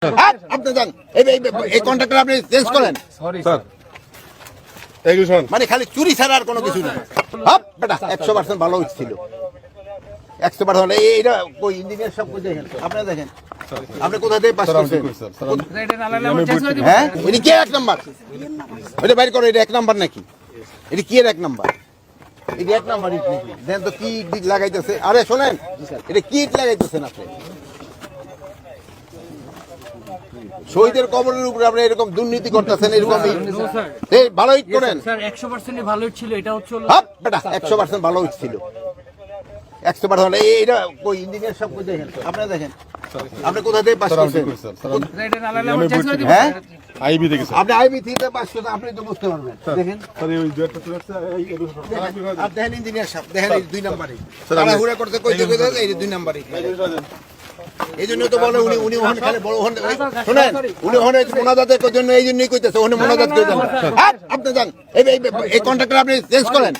আপনি যান এই কন্ট্রাক্টর আপনি চেঞ্জ করেন মানে খালি চুরি ছাড়া আর কোনো কিছু না। বেটা 100% ভালো ছিল 100%। এইটা কই ইঞ্জিনিয়ার সব কই দেখেন, আপনি দেখেন আপনি কোথা থেকে পাস করছেন? হ্যাঁ এটা কি এক নাম্বার? ওইটা বাইর করো, এটা এক নাম্বার নাকি? এটা কি এর এক নাম্বার? এটা এক নাম্বার ইট নাকি? দেন তো কি ইট লাগাইতেছে। আরে শোনেন, এটা কি ইট লাগাইতেছেন আপনি? শহীদের কবরের উপরে আপনি এরকম দুর্নীতি করতেছেন, এরকম ভালো ইট করেন। স্যার 100% ভালো ছিল, এটা হচ্ছে বেটা 100% ভালো ইট ছিল 100%। এইটা কই ইঞ্জিনিয়ার সব কই দেখেন, আপনি দেখেন আপনি কোথা থেকে পাস করছেন? হ্যাঁ আইবি থেকে আপনি আইবি থেকে পাস করছেন, আপনি তো বুঝতে পারবেন। দেখেন আর দেখেন ইঞ্জিনিয়ার সাহেব, দেখেন এই 2 নাম্বারই তাড়াহুড়া করতে কইতে এই 2 নাম্বারই। এই জন্য তো বলে উনি ওখানে খালি বড় ওখানে শুনেন, উনি ওখানে মোনাজাতের জন্য এই জন্যই কইতেছে ওখানে মোনাজাত করে যান। আপনি যান এই কন্ট্রাক্টর আপনি চেঞ্জ করেন।